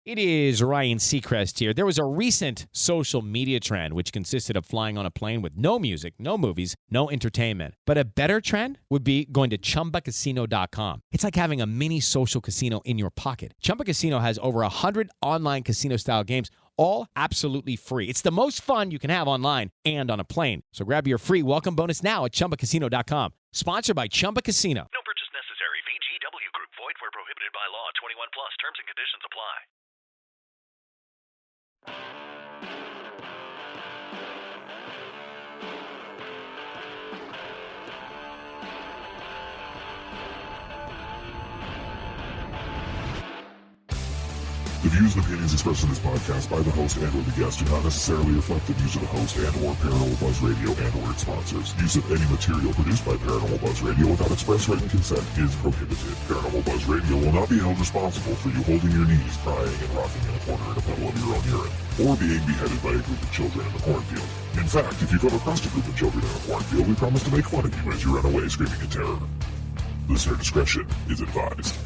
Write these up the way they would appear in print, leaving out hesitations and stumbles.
It is Ryan Seacrest here. There was a recent social media trend which consisted of flying on a plane with no music, no movies, no entertainment. But a better trend would be going to ChumbaCasino.com. It's like having a mini social casino in your pocket. Chumba Casino has over 100 online casino-style games, all absolutely free. It's the most fun you can have online and on a plane. So grab your free welcome bonus now at ChumbaCasino.com. Sponsored by Chumba Casino. No purchase necessary. VGW Group. Void where prohibited by law. 21 plus. Terms and conditions apply. The views and opinions expressed in this podcast by the host and or the guest do not necessarily reflect the views of the host and or Paranormal Buzz Radio and or its sponsors. Use of any material produced by Paranormal Buzz Radio without express written consent is prohibited. Paranormal Buzz Radio will not be held responsible for you holding your knees, crying, and rocking in a corner in a puddle of your own urine, or being beheaded by a group of children in a cornfield. In fact, if you come across a group of children in a cornfield, we promise to make fun of you as you run away screaming in terror. Listener discretion is advised.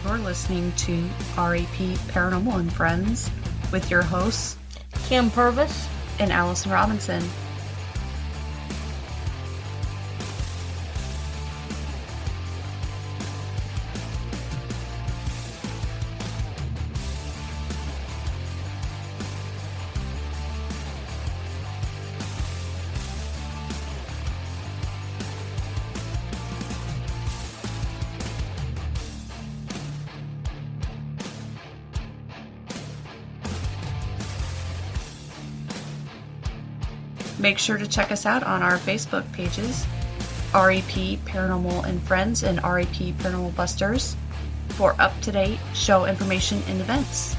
You're listening to RAP Paranormal and Friends with your hosts, Kim Purvis and Allison Robinson. Make sure to check us out on our Facebook pages, RAP Paranormal and Friends and RAP Paranormal Busters, for up-to-date show information and events.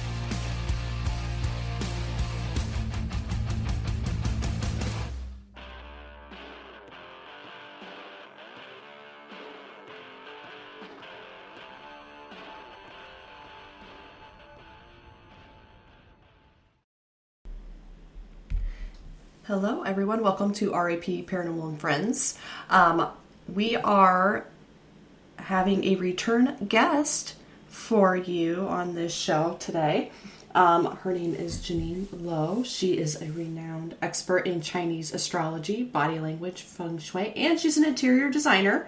Hello everyone, welcome to RAP Paranormal and Friends. We are having a return guest for you on this show today. Her name is Janine Lowe. She is a renowned expert in Chinese astrology, body language, feng shui, and she's an interior designer.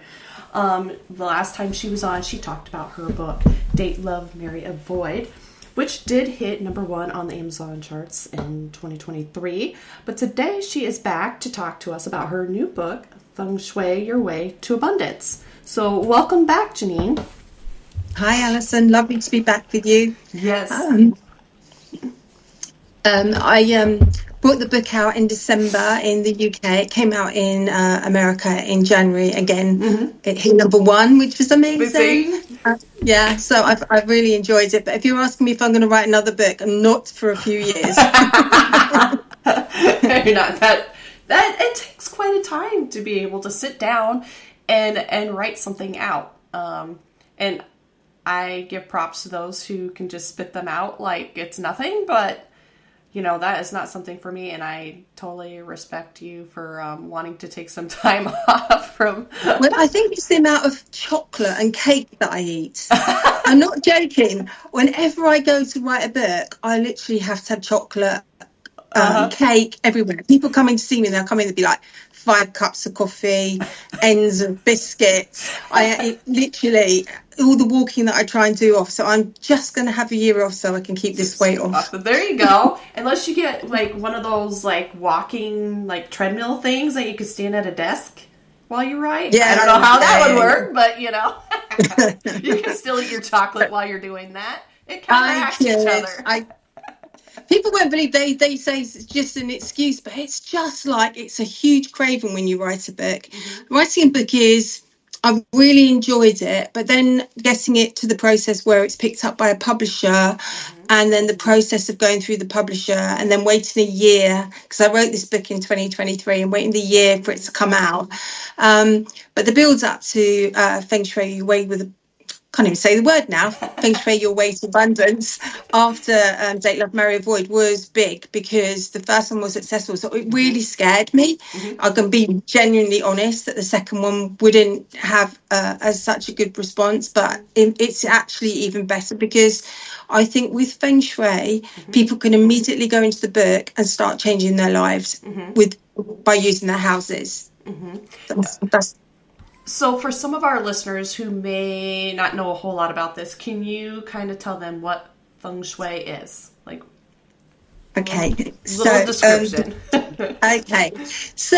The last time she was on, she talked about her book, Date, Love, Marry, Avoid, which did hit #1 on the Amazon charts in 2023. But today she is back to talk to us about her new book, Fengshui Your Way to Abundance. So welcome back, Janine. Hi, Alison. Lovely to be back with you. Yes. I brought the book out in December in the UK. It came out in America in January. Again, It hit #1, which was amazing. Yeah, so I've really enjoyed it. But if you're asking me if I'm going to write another book, not for a few years. You're not that it takes quite a time to be able to sit down and write something out. And I give props to those who can just spit them out like it's nothing, but you know, that is not something for me, and I totally respect you for wanting to take some time off from... Well, I think it's the amount of chocolate and cake that I eat. I'm not joking. Whenever I go to write a book, I literally have to have chocolate, cake everywhere. People coming to see me, they'll come in and be like, 5 cups of coffee, ends of biscuits. Literally, all the walking that I try and do off. So I'm just going to have a year off so I can keep this weight off. There you go. Unless you get like one of those like walking like treadmill things that you could stand at a desk while you write. Yeah, I don't know how that would work, but you know, you can still eat your chocolate while you're doing that. It counteracts each other. People won't believe they say it's just an excuse, but it's just like it's a huge craving when you write a book. Mm-hmm. Writing a book I've really enjoyed it, but then getting it to the process where it's picked up by a publisher, and then the process of going through the publisher and then waiting a year, because I wrote this book in 2023 and waiting the year for it to come out. But the build up to Fengshui Your Way can't even say the word now, Fengshui Your Way to Abundance, after Date, Love, Marry, Avoid was big because the first one was successful. So it really scared me. I can be genuinely honest that the second one wouldn't have as such a good response, but it's actually even better because I think with Feng Shui, people can immediately go into the book and start changing their lives by using their houses. That's So for some of our listeners who may not know a whole lot about this, can you kind of tell them what Feng Shui is? Like, okay. Little description. Okay. So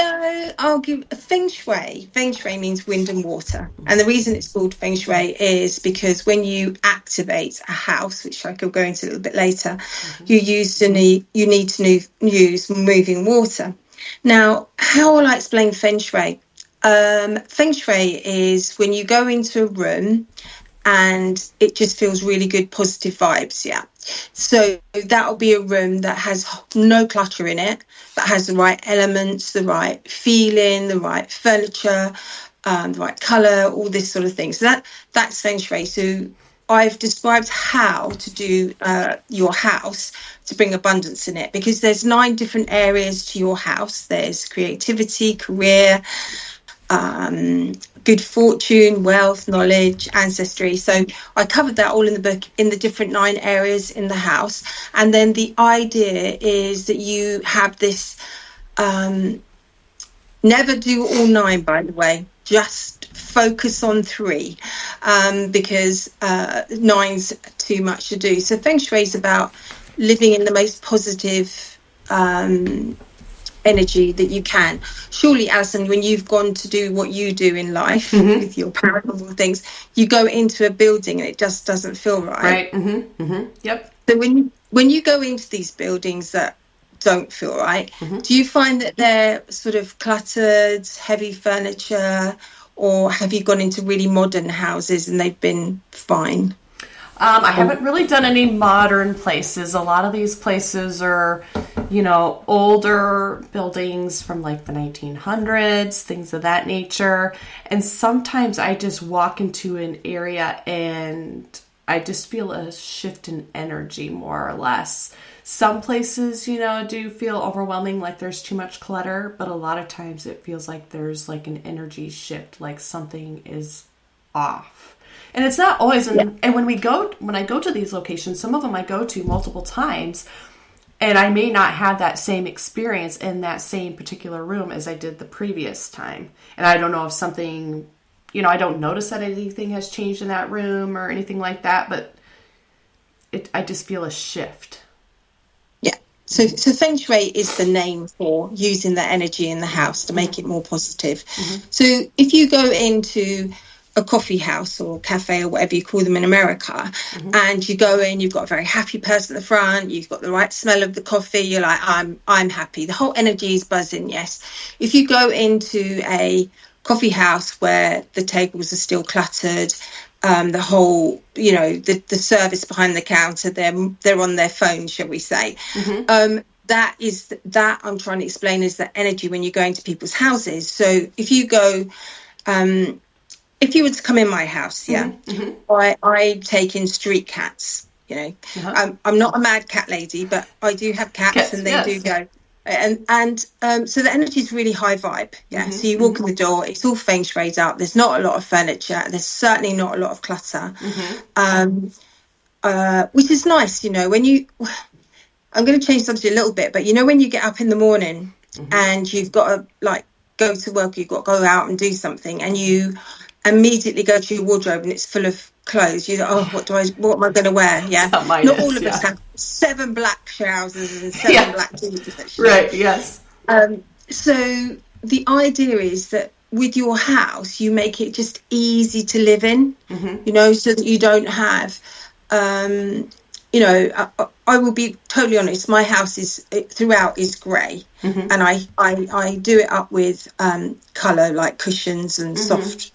I'll give Feng Shui. Feng Shui means wind and water. And the reason it's called Feng Shui is because when you activate a house, which I could go into a little bit later, you need to use moving water. Now, how will I explain Feng Shui? Feng Shui is when you go into a room and it just feels really good, positive vibes. Yeah. So that'll be a room that has no clutter in it, but has the right elements, the right feeling, the right furniture, the right colour, all this sort of thing. So that's Feng Shui. So I've described how to do your house to bring abundance in it, because there's 9 different areas to your house. There's creativity, career, good fortune, wealth, knowledge, ancestry. So I covered that all in the book in the different 9 areas in the house. And then the idea is that you have this, never do all 9, by the way, just focus on 3, because 9's too much to do. So Feng Shui is about living in the most positive energy that you can. Surely, Alison, when you've gone to do what you do in life with your paranormal things, you go into a building and it just doesn't feel right. Yep. So when you go into these buildings that don't feel right, do you find that they're sort of cluttered, heavy furniture, or have you gone into really modern houses and they've been fine? I haven't really done any modern places. A lot of these places are, older buildings from like the 1900s, things of that nature. And sometimes I just walk into an area and I just feel a shift in energy, more or less. Some places, do feel overwhelming, like there's too much clutter, but a lot of times it feels like there's like an energy shift, like something is off. And it's not always, and when I go to these locations, some of them I go to multiple times, and I may not have that same experience in that same particular room as I did the previous time. And I don't know if something, I don't notice that anything has changed in that room or anything like that, but I just feel a shift. Yeah. So Feng Shui is the name for using the energy in the house to make it more positive. So if you go into a coffee house or cafe or whatever you call them in America, and you go in, you've got a very happy person at the front, you've got the right smell of the coffee, you're like, I'm happy, the whole energy is buzzing. Yes. If you go into a coffee house where the tables are still cluttered, the whole, the service behind the counter, they're on their phone, shall we say, that I'm trying to explain is the energy when you're going to people's houses. So if you go, if you were to come in my house, I take in street cats, I'm not a mad cat lady, but I do have cats and they do go. And so the energy is really high vibe. Yeah. So you walk in the door, it's all Feng Shui'd up. There's not a lot of furniture. There's certainly not a lot of clutter, which is nice. I'm going to change subject a little bit, but when you get up in the morning and you've got to go to work, you've got to go out and do something, and you immediately go to your wardrobe and it's full of clothes. You're like, what am I going to wear? Yeah. Not all of us have 7 black trousers and 7 black jeans. Right. Yes. So the idea is that with your house, you make it just easy to live in, so that you don't have, I will be totally honest. My house throughout is grey, and I do it up with colour, like cushions and soft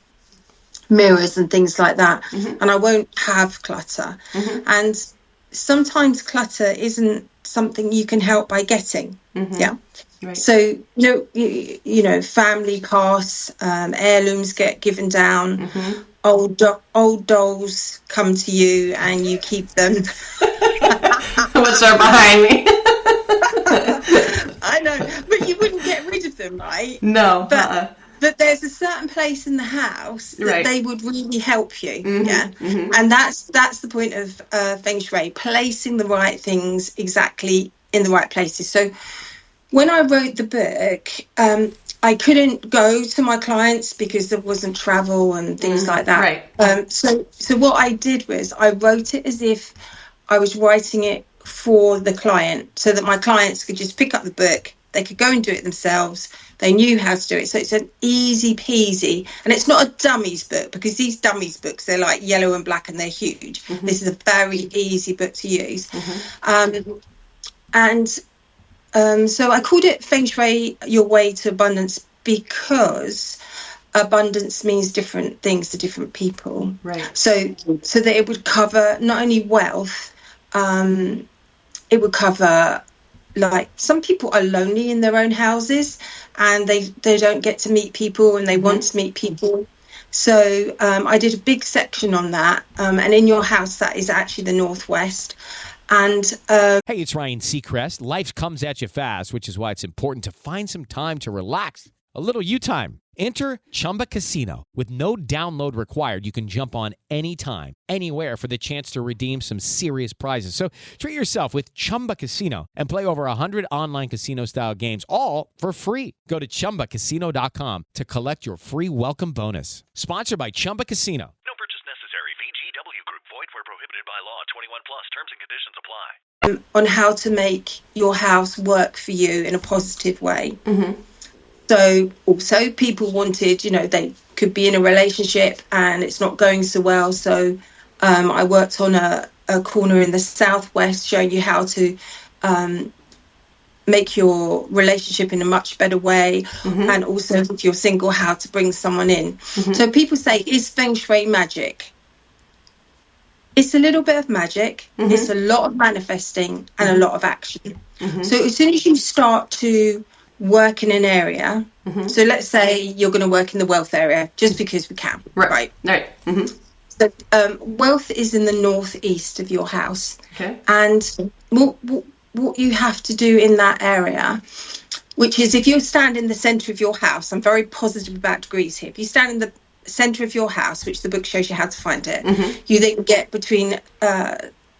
mirrors and things like that, and I won't have clutter. And sometimes clutter isn't something you can help by getting. Right. So family pass, heirlooms get given down, old dolls come to you and you keep them. Which are behind me. I know, but you wouldn't get rid of them, right? No. But there's a certain place in the house that they would really help you. And that's the point of Feng Shui, placing the right things exactly in the right places. So when I wrote the book, I couldn't go to my clients because there wasn't travel and things like that. Right. So what I did was I wrote it as if I was writing it for the client, so that my clients could just pick up the book, they could go and do it themselves, they knew how to do it. So it's an easy peasy, and it's not a dummies book, because these dummies books, they're like yellow and black and they're huge. This is a very easy book to use. So I called it Feng Shui Your Way to Abundance, because abundance means different things to different people. Right. So that it would cover not only wealth, it would cover, like, some people are lonely in their own houses and they don't get to meet people, and they want to meet people. So I did a big section on that. And in your house, that is actually the Northwest. And hey, it's Ryan Seacrest. Life comes at you fast, which is why it's important to find some time to relax. A little you time. Enter Chumba Casino. With no download required, you can jump on anytime, anywhere for the chance to redeem some serious prizes. So treat yourself with Chumba Casino and play over 100 online casino-style games, all for free. Go to ChumbaCasino.com to collect your free welcome bonus. Sponsored by Chumba Casino. No purchase necessary. VGW Group. Void where prohibited by law. 21 plus. Terms and conditions apply. On how to make your house work for you in a positive way. So also people wanted, they could be in a relationship and it's not going so well. So I worked on a corner in the Southwest showing you how to make your relationship in a much better way. And also, if you're single, how to bring someone in. So people say, is Feng Shui magic? It's a little bit of magic. It's a lot of manifesting and a lot of action. So as soon as you start to work in an area, so let's say you're going to work in the wealth area, just because we can, right? So wealth is in the northeast of your house. And what you have to do in that area, which is, if you stand in the centre of your house, I'm very positive about degrees here. If you stand in the centre of your house, which the book shows you how to find it, you then get between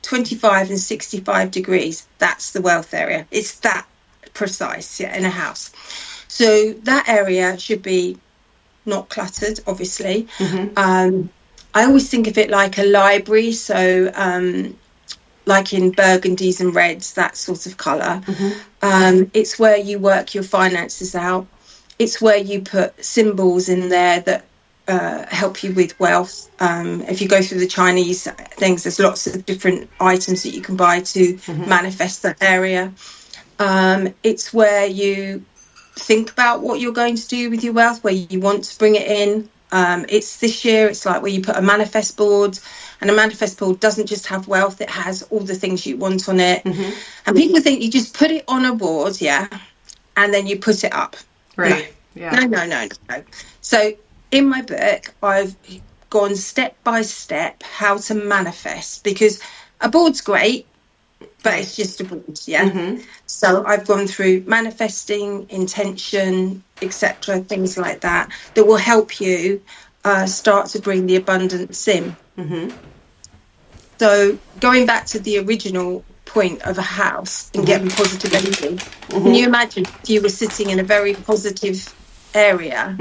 25 and 65 degrees. That's the wealth area. It's that precise in a house. So that area should be not cluttered, obviously. I always think of it like a library, so like in burgundies and reds, that sort of colour. It's where you work your finances out. It's where you put symbols in there that help you with wealth. If you go through the Chinese things, there's lots of different items that you can buy to manifest that area. It's where you think about what you're going to do with your wealth, where you want to bring it in. It's this year, it's like where you put a manifest board, and a manifest board doesn't just have wealth, it has all the things you want on it. And people think you just put it on a board, and then you put it up. No. So in my book, I've gone step by step how to manifest, because a board's great, but it's just a board, So I've gone through manifesting, intention, etc., things like that will help you start to bring the abundance in. So going back to the original point of a house and getting positive energy, can you imagine if you were sitting in a very positive area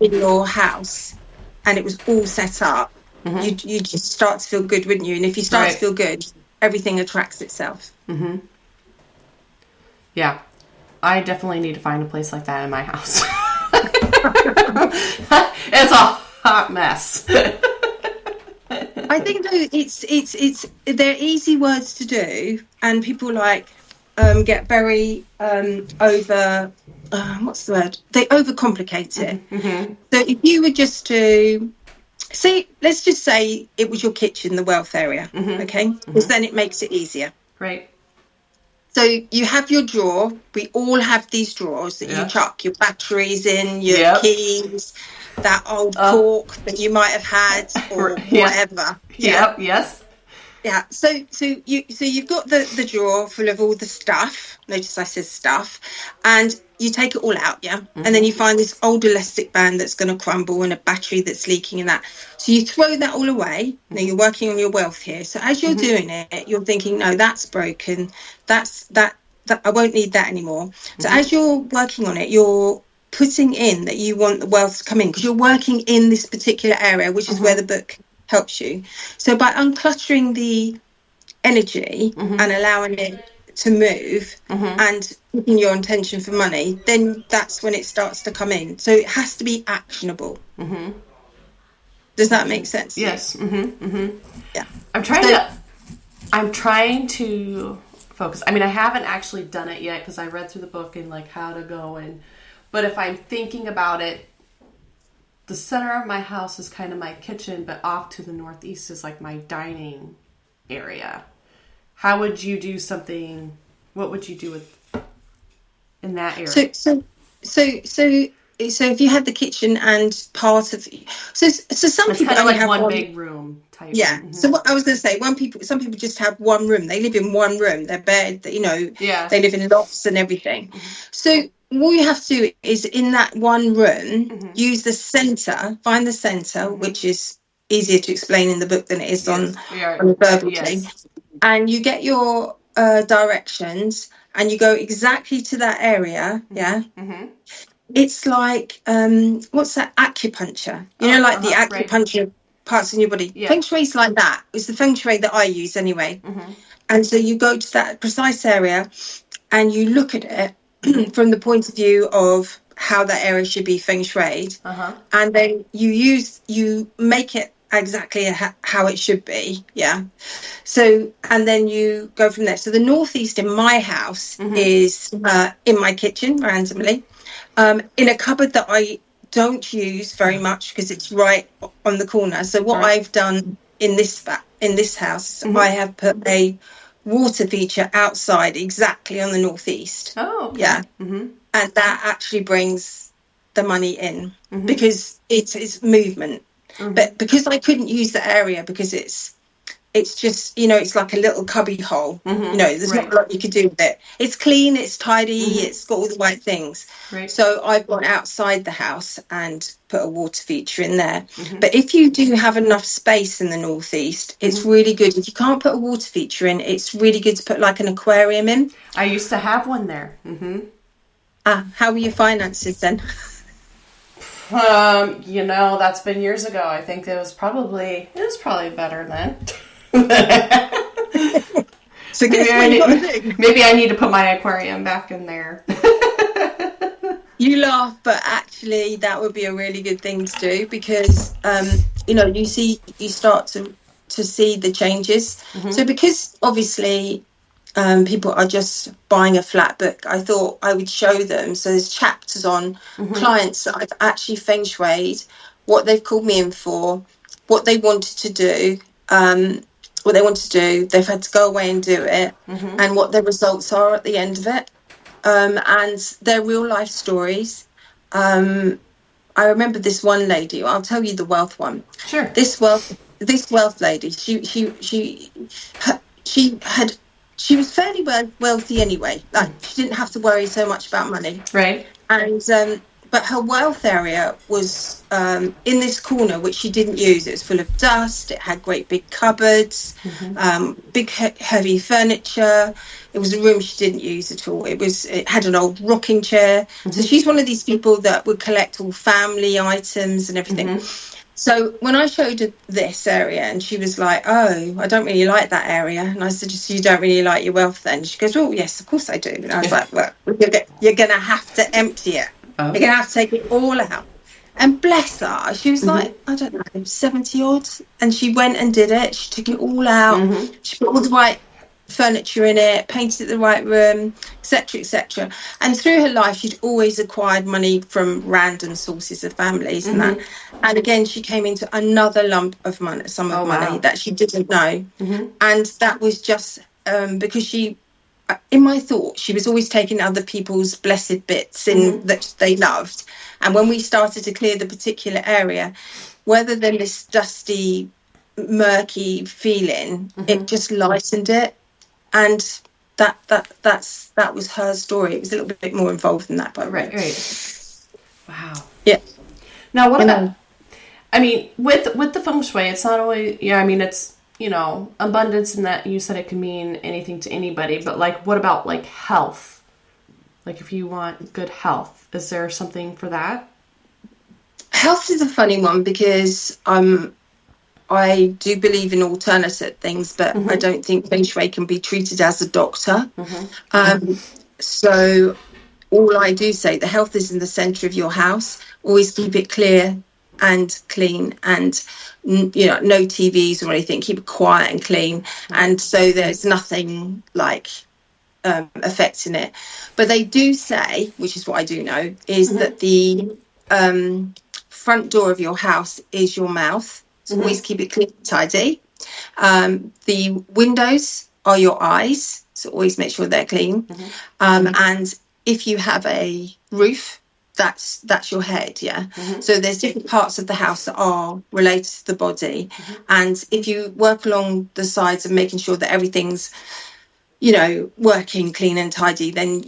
in your house and it was all set up, you'd just start to feel good, wouldn't you? And if you start to feel good, everything attracts itself. Yeah, I definitely need to find a place like that in my house. It's a hot mess. I think though they're easy words to do, and people get very over. What's the word? They overcomplicate it. So if you were just to let's just say it was your kitchen, the wealth area, okay? Because then it makes it easier. Right. So you have your drawer. We all have these drawers that you chuck your batteries in, your keys, that old cork that you might have had, or whatever. Yes. Yeah. So you've got the drawer full of all the stuff. Notice I said stuff, and you take it all out, and then you find this old elastic band that's going to crumble and a battery that's leaking and that. So you throw that all away. Now you're working on your wealth here. So as you're doing it, you're thinking, no, that's broken. That I won't need that anymore. So as you're working on it, you're putting in that you want the wealth to come in, because you're working in this particular area, which is where the book helps you. So by uncluttering the energy and allowing it to move and putting your intention for money, then that's when it starts to come in. So it has to be actionable. Does that make sense? Yes. Yeah. I'm trying to focus. I mean, I haven't actually done it yet because I read through the book and like how to go but if I'm thinking about it, the center of my house is kind of my kitchen, but off to the northeast is like my dining area. How would you do something? What would you do in that area? So if you had the kitchen and part of so some it's people kind of only like have one big room type. Yeah. So what I was going to say, some people just have one room. They live in one room. Their bed, they live in lofts and everything. So all you have to do is in that one room, use the center, find the center, which is easier to explain in the book than it is on the verbal thing. And you get your directions and you go exactly to that area. Yeah. It's like, what's that? Acupuncture. You know, like the acupuncture parts in your body. Yeah. Feng Shui's like that. It's the Feng Shui that I use anyway. And so you go to that precise area and you look at it from the point of view of how that area should be Feng Shui'd. And then you make it exactly how it should be. Yeah. So, and then you go from there. So the northeast in my house is in my kitchen randomly, in a cupboard that I don't use very much because it's right on the corner. So what I've done in this house, I have put a water feature outside exactly on the northeast. Oh, okay. Yeah. And that actually brings the money in because it's movement. But because I couldn't use the area because it's just, it's like a little cubby hole. There's not a lot you could do with it. It's clean, it's tidy, it's got all the right things. So I've gone outside the house and put a water feature in there. But if you do have enough space in the northeast, it's really good. If you can't put a water feature in, it's really good to put like an aquarium in. I used to have one there. How were your finances then? That's been years ago. I think it was probably better then. So maybe I need to put my aquarium back in there. You laugh, but actually that would be a really good thing to do because you start to see the changes. So because obviously people are just buying a flat book, I thought I would show them. So there's chapters on clients that I've actually Feng Shui'd, what they've called me in for, what they wanted to do, they've had to go away and do it, and what their results are at the end of it, and their real life stories. I remember this one lady. I'll tell you the wealth one. Sure. This wealth lady. She was fairly wealthy anyway. Like she didn't have to worry so much about money. Right. And but her wealth area was in this corner, which she didn't use. It was full of dust. It had great big cupboards, big heavy furniture. It was a room she didn't use at all. It had an old rocking chair. So she's one of these people that would collect all family items and everything. So when I showed her this area and she was like, oh, I don't really like that area. And I said, so you don't really like your wealth then? She goes, oh, yes, of course I do. And I was like, well, you're going to have to empty it. You're going to have to take it all out. And bless her, she was like, I don't know, 70 odd. And she went and did it. She took it all out. She put all the right furniture in it, painted it the right room, etc., etc. And through her life, she'd always acquired money from random sources of families and that. And again, she came into another lump of money, money that she didn't know. And that was just because she in my thought, she was always taking other people's blessed bits in that they loved. And when we started to clear the particular area, rather than this dusty, murky feeling, it just lightened it. And that was her story. It was a little bit more involved than that, by the way. Right. Wow. Yeah. Now, what about, I mean, with the feng shui, it's not always, I mean, it's, abundance, in that you said it can mean anything to anybody, but like, what about like health? Like if you want good health, is there something for that? Health is a funny one because I do believe in alternative things, but I don't think Feng Shui can be treated as a doctor. So all I do say, the health is in the center of your house. Always keep it clear and clean, and no TVs or anything. Keep it quiet and clean, and so there's nothing like affecting it. But they do say, which is what I do know, is that the front door of your house is your mouth. So always keep it clean and tidy. The windows are your eyes, so always make sure they're clean. And if you have a roof, that's your head, So there's different parts of the house that are related to the body. And if you work along the sides of making sure that everything's working clean and tidy, then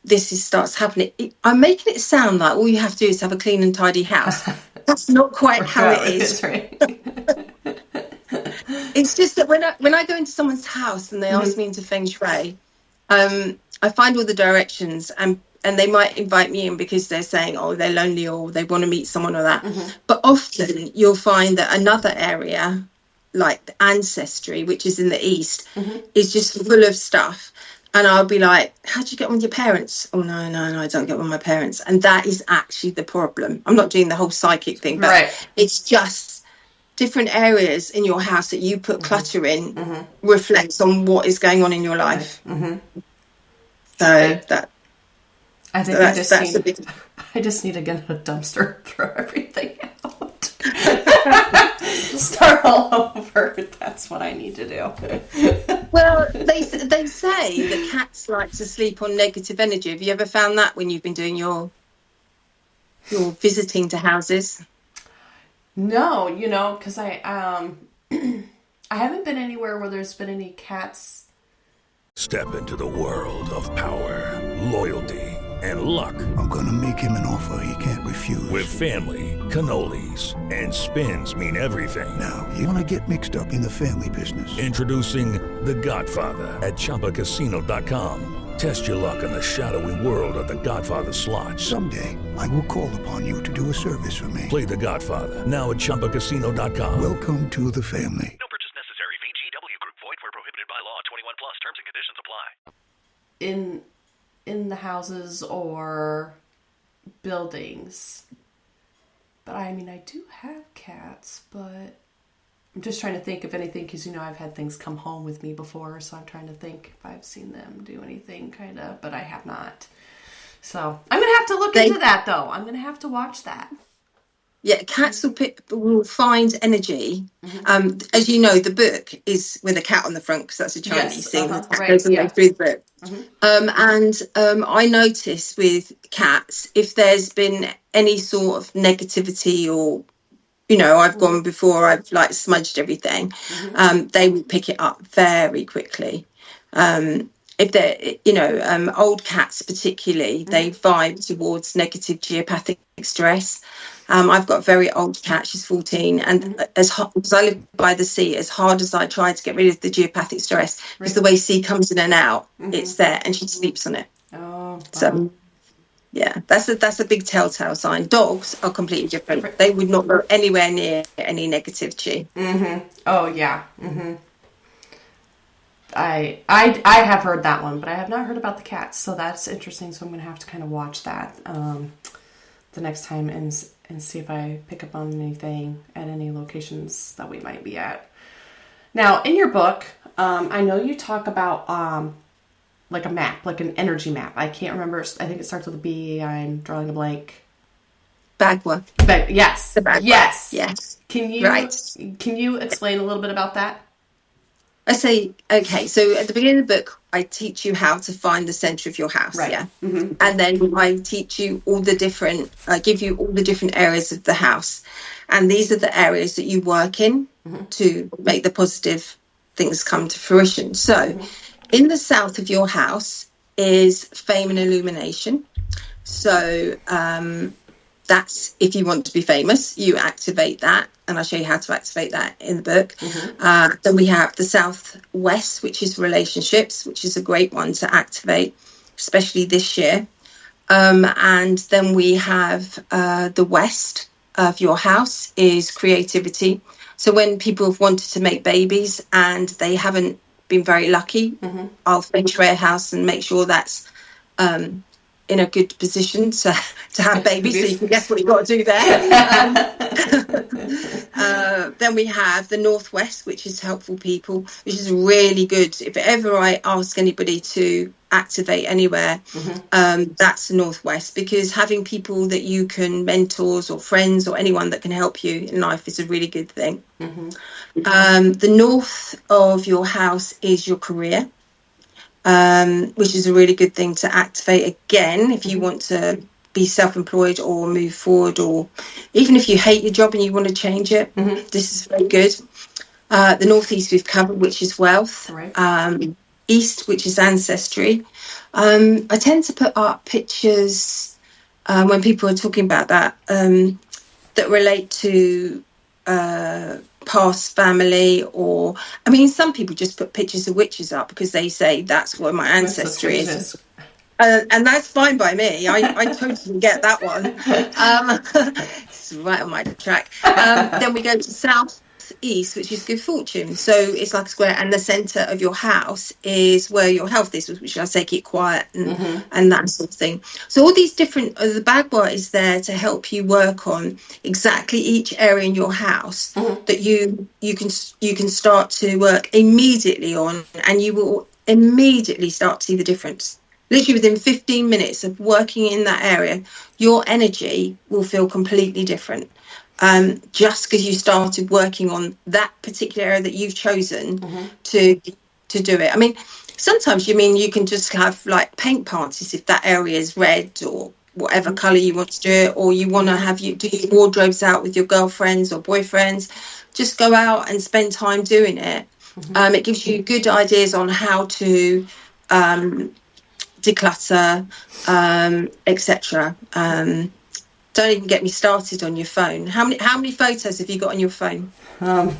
this starts happening. I'm making it sound like all you have to do is have a clean and tidy house. That's not quite how it is. Right. It's just that when I go into someone's house and they ask me into Feng Shui, I find all the directions, and they might invite me in because they're saying, oh, they're lonely or they want to meet someone or that. But often you'll find that another area, like the ancestry, which is in the east, is just full of stuff. And I'll be like, how'd you get on with your parents? Oh, no, I don't get on with my parents. And that is actually the problem. I'm not doing the whole psychic thing, but it's just different areas in your house that you put clutter in reflects on what is going on in your life. So that... I think I just need to get a dumpster and throw everything out. Start all over. That's what I need to do. Well, they say that cats like to sleep on negative energy. Have you ever found that when you've been doing your visiting to houses? No, because I haven't been anywhere where there's been any cats. Step into the world of power, loyalty, and luck. I'm gonna make him an offer he can't refuse. With family, cannolis, and spins mean everything. Now, you wanna get mixed up in the family business. Introducing The Godfather at ChumbaCasino.com. Test your luck in the shadowy world of The Godfather slot. Someday, I will call upon you to do a service for me. Play The Godfather now at ChumbaCasino.com. Welcome to the family. No purchase necessary. VGW Group. Void where prohibited by law. 21 plus. Terms and conditions apply. In the houses or buildings. But I mean, I do have cats, but I'm just trying to think of anything, because I've had things come home with me before, so I'm trying to think if I've seen them do anything, kind of, but I have not. So I'm gonna have to look into that, though. I'm gonna have to watch that. Yeah, cats will find energy. As you know, the book is with a cat on the front, because that's a Chinese thing. The cat goes all the way through the book. I notice with cats, if there's been any sort of negativity, or I've gone before, I've like smudged everything, they will pick it up very quickly. If they're, old cats particularly, they vibe towards negative geopathic stress. I've got a very old cat, she's 14, and because I live by the sea, as hard as I try to get rid of the geopathic stress, because the way sea comes in and out, it's there, and she sleeps on it. Oh, wow. So, yeah, that's a big telltale sign. Dogs are completely different. They would not go anywhere near any negative chi. Oh, yeah. I have heard that one, but I have not heard about the cats, so that's interesting. So I'm going to have to kind of watch that the next time and see if I pick up on anything at any locations that we might be at. Now, in your book, I know you talk about like a map, like an energy map. I can't remember. I think it starts with a B. I'm drawing a blank. Bagua. But yes. The Bagua. Yes. Yes. Can you explain a little bit about that? I say, okay, so at the beginning of the book, I teach you how to find the center of your house, Right. yeah? Mm-hmm. And then I teach you give you all the different areas of the house. And these are the areas that you work in to make the positive things come to fruition. So in the south of your house is fame and illumination. So that's if you want to be famous, you activate that. And I'll show you how to activate that in the book. Then we have the southwest, which is relationships, which is a great one to activate, especially this year. And then we have the west of your house is creativity. So when people have wanted to make babies and they haven't been very lucky, I'll feng shui a house and make sure that's in a good position to have babies, so you can guess what you've got to do there. Then we have the northwest, which is helpful people, which is really good. If ever I ask anybody to activate anywhere, that's the northwest, because having people that you can, mentors or friends or anyone that can help you in life, is a really good thing. The north of your house is your career, which is a really good thing to activate again if you want to be self-employed or move forward, or even if you hate your job and you want to change it. This is very good. The northeast we've covered, which is wealth. Right. East, which is ancestry. I tend to put up pictures when people are talking about that that relate to past family, or I mean, some people just put pictures of witches up because they say that's where my ancestry is. And that's fine by me. I totally get that one. It's right on my track. Then we go to southeast, which is good fortune. So it's like a square, and the centre of your house is where your health is, which I say keep quiet and that sort of thing. So all these different, the Bagua is there to help you work on exactly each area in your house that you can start to work immediately on, and you will immediately start to see the difference. Literally within 15 minutes of working in that area, your energy will feel completely different. Just because you started working on that particular area that you've chosen to do it. I mean, sometimes you can just have like paint parties if that area is red or whatever colour you want to do it, or you want to do your wardrobes out with your girlfriends or boyfriends. Just go out and spend time doing it. It gives you good ideas on how to declutter, etc. Don't even get me started on your phone. How many photos have you got on your phone? One.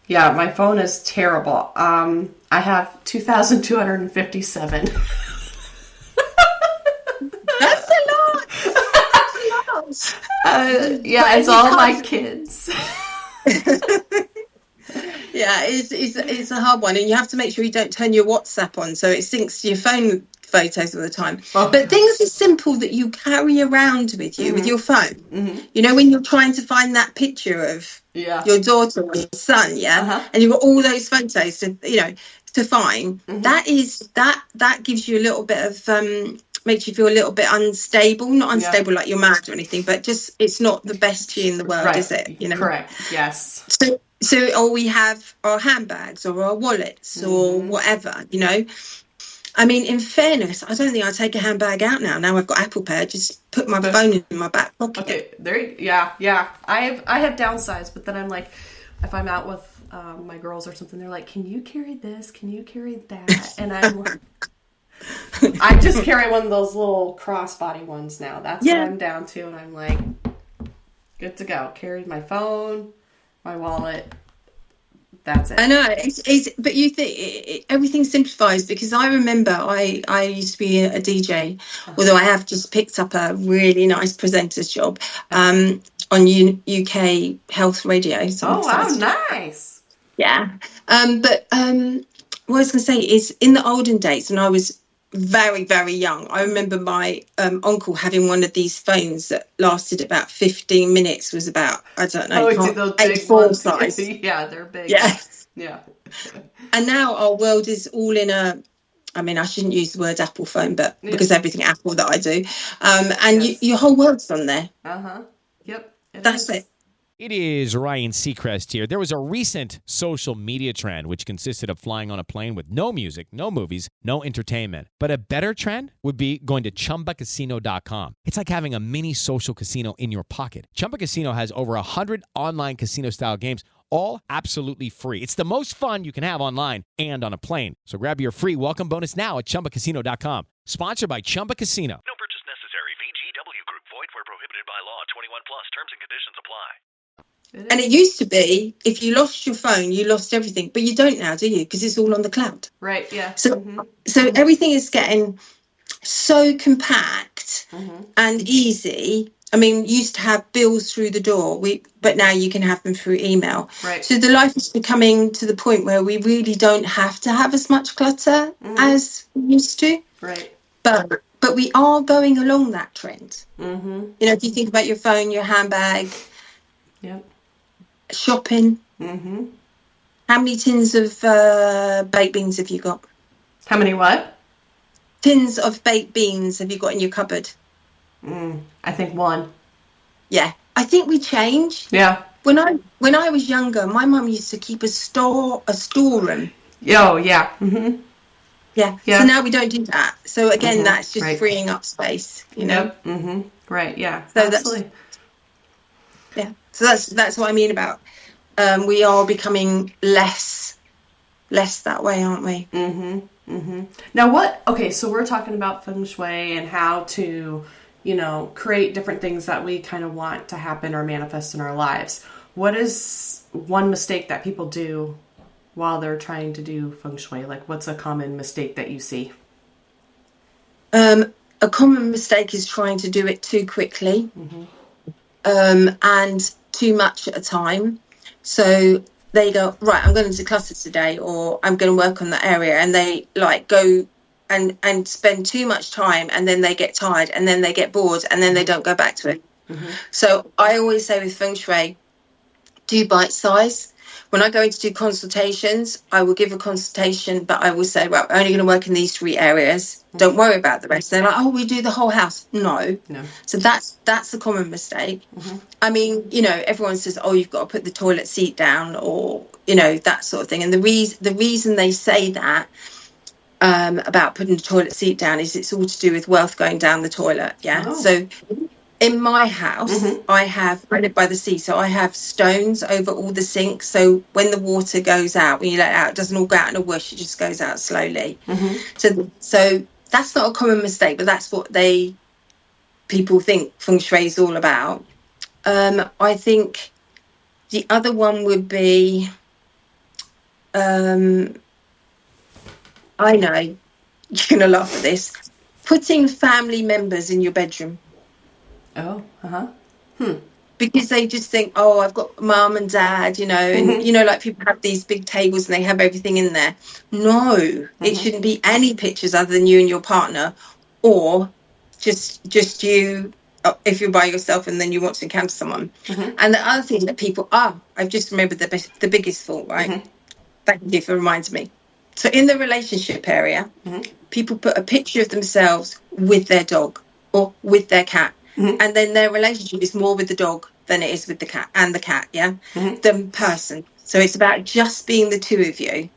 Yeah, my phone is terrible. I have 2,257. That's a lot. Yeah, it's all my kids. Yeah, it's a hard one, and you have to make sure you don't turn your WhatsApp on so it syncs to your phone photos all the time. But things are simple that you carry around with you with your phone. You know, when you're trying to find that picture of your daughter or your son, and you've got all those photos to find. That gives you a little bit of makes you feel a little bit unstable, not unstable like you're mad or anything, but just it's not the best year in the world, is it? You know, correct? Yes. So, or we have our handbags or our wallets or whatever, you know. I mean, in fairness, I don't think I take a handbag out now. Now I've got Apple Pay, just put my phone in my back pocket. Okay, yeah. I have downsized, but then I'm like, if I'm out with my girls or something, they're like, "Can you carry this? Can you carry that?" And I'm like, I just carry one of those little crossbody ones now. That's what I'm down to, and I'm like, good to go. Carry my phone, my wallet. That's it. I know, but you think everything simplifies, because I remember I used to be a DJ, although I have just picked up a really nice presenter's job on UK health radio. Oh, wow, nice. Yeah. But what I was going to say is, in the olden days, when I was very, very young, I remember my uncle having one of these phones that lasted about 15 minutes, was about, I don't know, A4 size. Yeah, they're big. Yeah. And now our world is all in a, I mean, I shouldn't use the word Apple phone, but because everything Apple that I do, and your whole world's on there. Yep. That's it. It is Ryan Seacrest here. There was a recent social media trend which consisted of flying on a plane with no music, no movies, no entertainment. But a better trend would be going to ChumbaCasino.com. It's like having a mini social casino in your pocket. Chumba Casino has over 100 online casino-style games, all absolutely free. It's the most fun you can have online and on a plane. So grab your free welcome bonus now at ChumbaCasino.com. Sponsored by Chumba Casino. No purchase necessary. VGW Group. Void where prohibited by law. 21 plus. Terms and conditions apply. And it used to be, if you lost your phone, you lost everything. But you don't now, do you? Because it's all on the cloud. Right, yeah. So everything is getting so compact and easy. I mean, you used to have bills through the door, but now you can have them through email. Right. So the life is becoming to the point where we really don't have to have as much clutter as we used to. Right. But we are going along that trend. You know, if you think about your phone, your handbag, shopping. How many tins of baked beans have you got? How many what? Tins of baked beans have you got in your cupboard? I think one. Yeah, I think we change. Yeah. When I was younger, my mum used to keep a storeroom. Oh, yeah. Yeah. Yeah. So now we don't do that. So again, that's just freeing up space, you know. Right. Yeah. So absolutely. So that's what I mean about we are becoming less that way, aren't we? Now okay, so we're talking about Feng Shui and how to, create different things that we kind of want to happen or manifest in our lives. What is one mistake that people do while they're trying to do Feng Shui? Like, what's a common mistake that you see? A common mistake is trying to do it too quickly and too much at a time. So they go, right, I'm going to declutter today, or I'm going to work on that area, and they go and spend too much time, and then they get tired, and then they get bored, and then they don't go back to it. So I always say with Feng Shui, do bite size. When I go in to do consultations, I will give a consultation, but I will say, right, we're only going to work in these 3 areas. Don't worry about the rest. They're like, oh, we do the whole house. No. So that's a common mistake. I mean, everyone says, oh, you've got to put the toilet seat down, or, that sort of thing. And the reason they say that about putting the toilet seat down is it's all to do with wealth going down the toilet. Yeah. So in my house, I live by the sea, so I have stones over all the sinks. So when the water goes out, when you let it out, it doesn't all go out in a whoosh, it just goes out slowly. So that's not a common mistake, but that's what people think Feng Shui is all about. I think the other one would be, I know, you're going to laugh at this, putting family members in your bedroom. Oh, Because they just think, oh, I've got mum and dad, and, like people have these big tables and they have everything in there. No, it shouldn't be any pictures other than you and your partner, or just you if you're by yourself and then you want to encounter someone. And the other thing that people, I've just remembered the biggest fault, right? Thank you for reminding me. So in the relationship area, people put a picture of themselves with their dog or with their cat. And then their relationship is more with the dog than it is with the cat, the person. So it's about just being the two of you.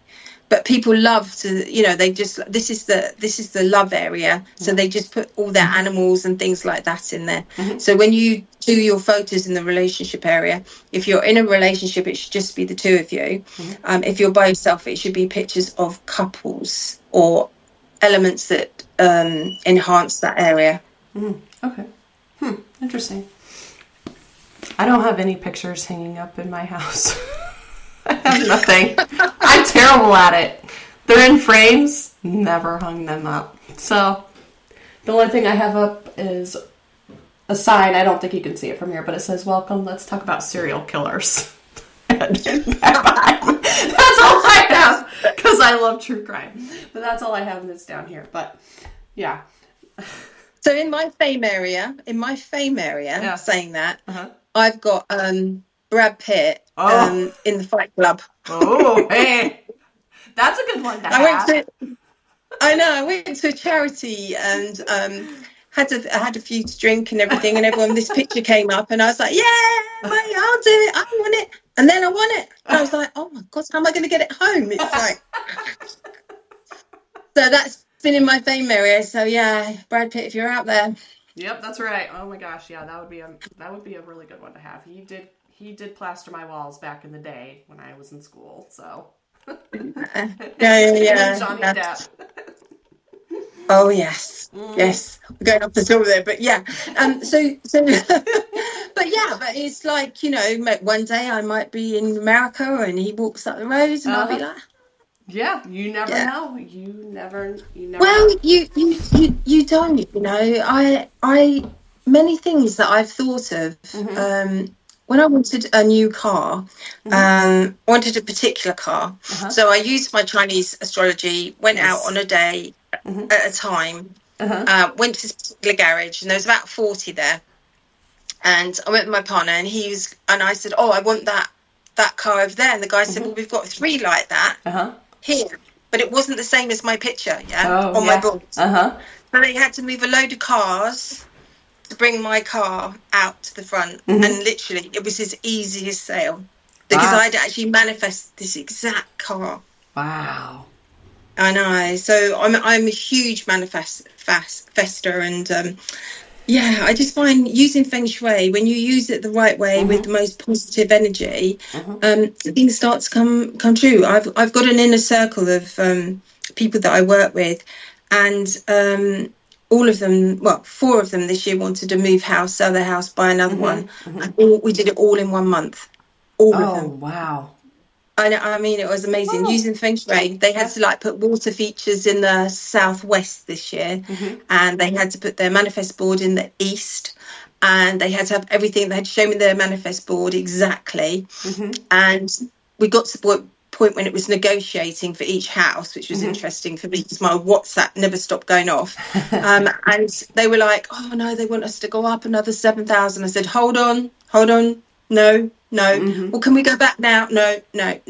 But people love to, they just, this is the love area. So they just put all their animals and things like that in there. So when you do your photos in the relationship area, if you're in a relationship, it should just be the two of you. If you're by yourself, it should be pictures of couples or elements that enhance that area. Okay. Interesting. I don't have any pictures hanging up in my house. I have nothing. I'm terrible at it. They're in frames. Never hung them up. So the only thing I have up is a sign. I don't think you can see it from here, but it says, welcome, let's talk about serial killers. That's all I have, because I love true crime. But that's all I have that's down here. But yeah. So in my fame area, saying that, I've got Brad Pitt in the Fight Club. Oh, hey. That's a good one to have. I went to a charity and had a few to drink and everything, and everyone, this picture came up, and I was like, yeah, mate, I'll do it. I want it. And then I won it. And I was like, oh my God, how am I going to get it home? It's like, so that's been in my fame area. So yeah, Brad Pitt, if you're out there. Yep, that's right. Oh my gosh, yeah, that would be a really good one to have. He did plaster my walls back in the day when I was in school. So yeah. Johnny Depp. Oh yes, yes. We're going off the top there, but yeah. So, but it's like, you know, one day I might be in America and he walks up the road and I'll be like, yeah, you never know. You never. Well, know. you don't. You know, I many things that I've thought of. When I wanted a new car, wanted a particular car. So I used my Chinese astrology, went out on a day at a time, went to this particular garage, and there was about 40 there. And I went with my partner, and I said, oh, I want that car over there. And the guy said, well, we've got 3 like that here. But it wasn't the same as my picture, on my board. So they had to move a load of cars to bring my car out to the front, and literally it was his easiest sale because I'd actually manifested this exact car. Wow. I know. So I'm a huge manifester, and I just find using Feng Shui, when you use it the right way with the most positive energy, things start to come true. I've got an inner circle of people that I work with, and all of them, 4 of them this year wanted to move house, sell their house, buy another one. And we did it all in 1 month. All of them. Oh, wow. I mean, it was amazing. Using Feng Shui, they had to put water features in the southwest this year, and they had to put their manifest board in the east, and they had to have everything. They had to show me their manifest board exactly. And we got to the point when it was negotiating for each house, which was interesting for me because my WhatsApp never stopped going off. And they were like, oh no, they want us to go up another 7,000. I said, hold on, no. Well, can we go back now? No. And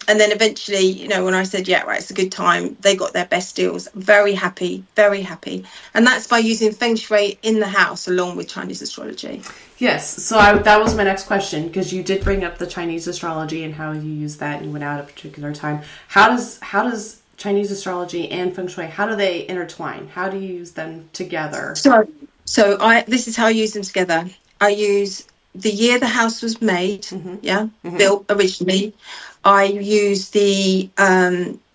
then eventually, you know, when I said, yeah, right, it's a good time, they got their best deals. Very happy. And that's by using Feng Shui in the house along with Chinese astrology. Yes. So that was my next question, because you did bring up the Chinese astrology and how you use that and you went out at a particular time. How does Chinese astrology and Feng Shui, how do they intertwine? How do you use them together? So this is how I use them together. I use the year the house was made, built originally. I use the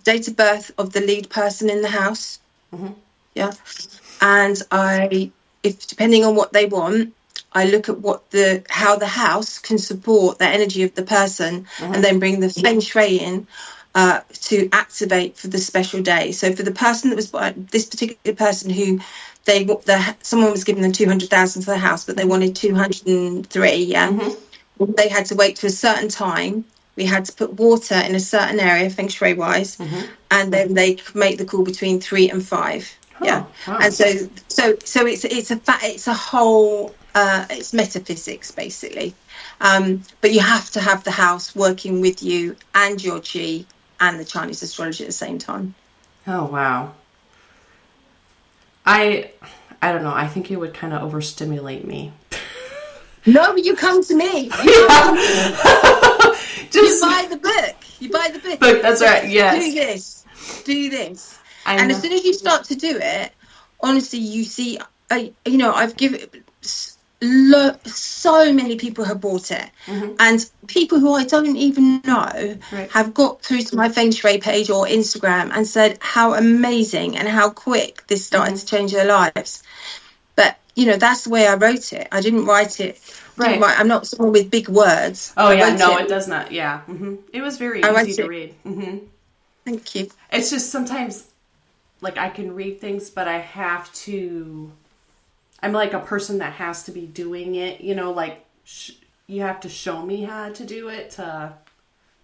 date of birth of the lead person in the house, and if depending on what they want, I look at how the house can support the energy of the person, and then bring the Feng Shui in to activate for the special day. So for the person that was this particular person who someone was giving them 200,000 for the house, but they wanted 203. They had to wait to a certain time. We had to put water in a certain area, Feng Shui wise, and then they could make the call between 3 and 5. Wow. And so it's a whole it's metaphysics basically, but you have to have the house working with you and your chi and the Chinese astrology at the same time. Oh wow. I don't know. I think it would kind of overstimulate me. No, but you come to me. Just you buy the book. Book, that's right. Yes. Do this. And as soon as you start to do it, honestly, you see, I've given so many people have bought it, and people who I don't even know have got through to my Feng Shui page or Instagram and said how amazing and how quick this started to change their lives. But you know, that's the way I wrote it. I didn't write it I'm not someone with big words. It does not. It was very easy to read. Thank you. It's just sometimes I can read things, but I'm like a person that has to be doing it, you know, you have to show me how to do it to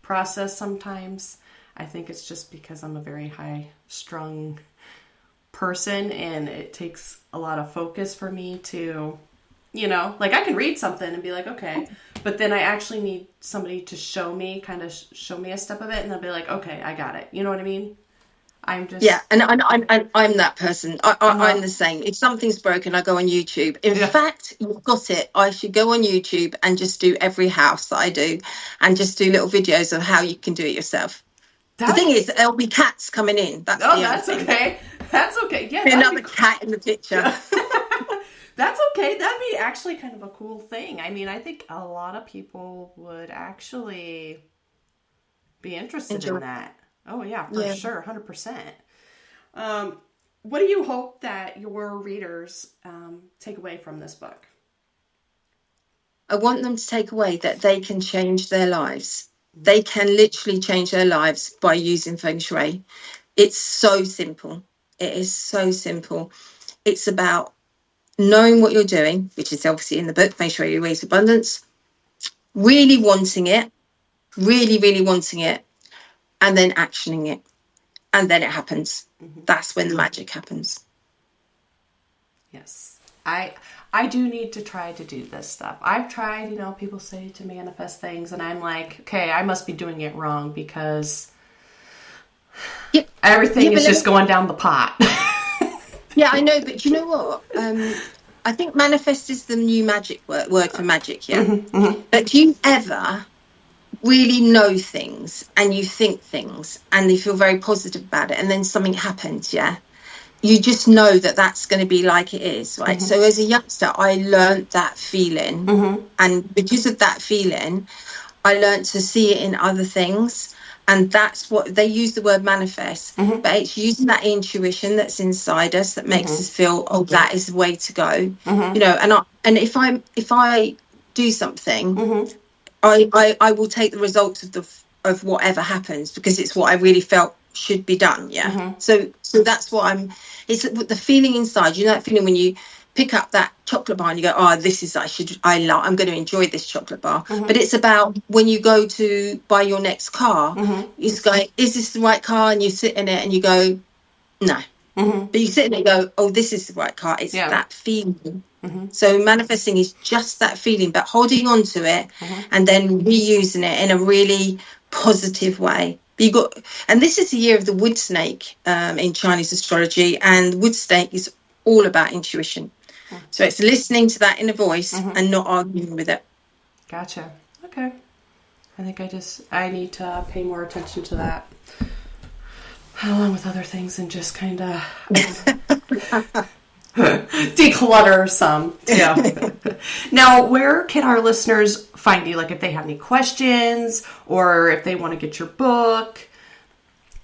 process sometimes. I think it's just because I'm a very high-strung person, and it takes a lot of focus for me to, you know, I can read something and be like, okay, but then I actually need somebody to show me a step of it, and they'll be like, okay, I got it. You know what I mean? Yeah, and I'm that person. I'm the same. If something's broken, I go on YouTube. In fact, you've got it. I should go on YouTube and just do every house that I do and just do little videos of how you can do it yourself. The thing is, there'll be cats coming in. That's okay. That's okay. Yeah, another cat in the picture. That's okay. That'd be actually kind of a cool thing. I mean, I think a lot of people would actually be interested in that. Oh, yeah, for sure. 100%. What do you hope that your readers take away from this book? I want them to take away that they can change their lives. They can literally change their lives by using Feng Shui. It's so simple. It is so simple. It's about knowing what you're doing, which is obviously in the book, Fengshui Your Way of Abundance, really wanting it, really wanting it, and then actioning it. And then it happens. That's when the magic happens. Yes. I do need to try to do this stuff. I've tried, people say to manifest things, and I'm like, okay, I must be doing it wrong because everything is just going down the pot. Yeah, I know, but you know what? I think manifest is the new magic word for magic, yeah? But do you ever really know things and you think things and you feel very positive about it and then something happens, yeah? You just know that that's going to be like it is, right? So as a youngster, I learned that feeling. And because of that feeling, I learned to see it in other things. And that's what they use the word manifest, but it's using that intuition that's inside us that makes us feel, oh, that is the way to go. And if I do something, I will take the results of whatever happens because it's what I really felt should be done. Yeah. So that's what it's the feeling inside, that feeling when you pick up that chocolate bar and you go, oh, I'm going to enjoy this chocolate bar. But it's about when you go to buy your next car, it's going, is this the right car? And you sit in it and you go, no. But you sit in it and go, oh, this is the right car. It's that feeling. So manifesting is just that feeling, but holding on to it and then reusing it in a really positive way. And this is the year of the wood snake in Chinese astrology, and wood snake is all about intuition. So it's listening to that inner voice and not arguing with it. Gotcha. Okay. I think I need to pay more attention to that. Along with other things and just kind of declutter some. Yeah. Now, where can our listeners find you? Like if they have any questions or if they want to get your book,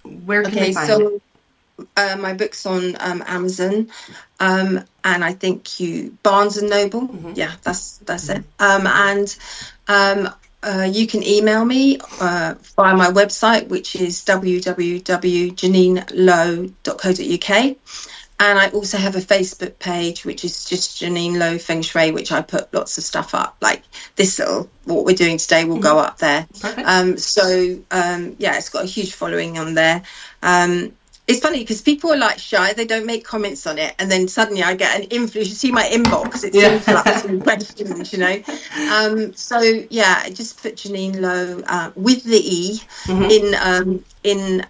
where can they find it? My book's on Amazon, and I think Barnes and Noble. Yeah, that's it. You can email me via my website, which is www.janinelowe.co.uk. And I also have a Facebook page, which is just Janine Lowe Feng Shui, which I put lots of stuff up. Like what we're doing today will go up there. It's got a huge following on there. It's funny because people are like shy, they don't make comments on it, and then suddenly I get an influx. You see my inbox, it's influx with questions, I just put Janine Lowe with the E in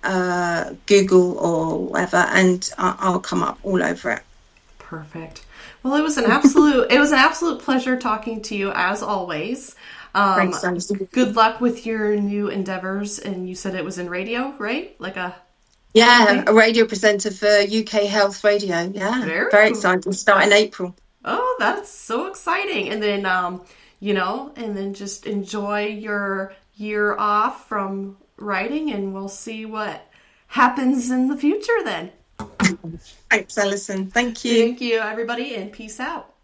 Google or whatever, and I'll come up all over it. Perfect. Well, it was an absolute pleasure talking to you as always. Thanks, good luck with your new endeavors, and you said it was in radio, right? A radio presenter for UK Health Radio. Yeah, very exciting. Start in April. Oh, that's so exciting! And then, and then just enjoy your year off from writing, and we'll see what happens in the future. Then. Thanks, Alison. Thank you. Thank you, everybody, and peace out.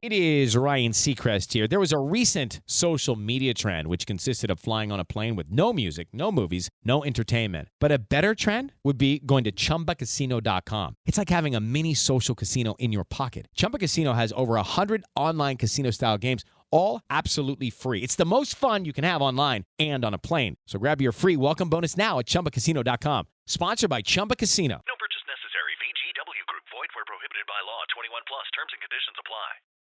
It is Ryan Seacrest here. There was a recent social media trend which consisted of flying on a plane with no music, no movies, no entertainment. But a better trend would be going to ChumbaCasino.com. It's like having a mini social casino in your pocket. Chumba Casino has over 100 online casino-style games, all absolutely free. It's the most fun you can have online and on a plane. So grab your free welcome bonus now at ChumbaCasino.com. Sponsored by Chumba Casino.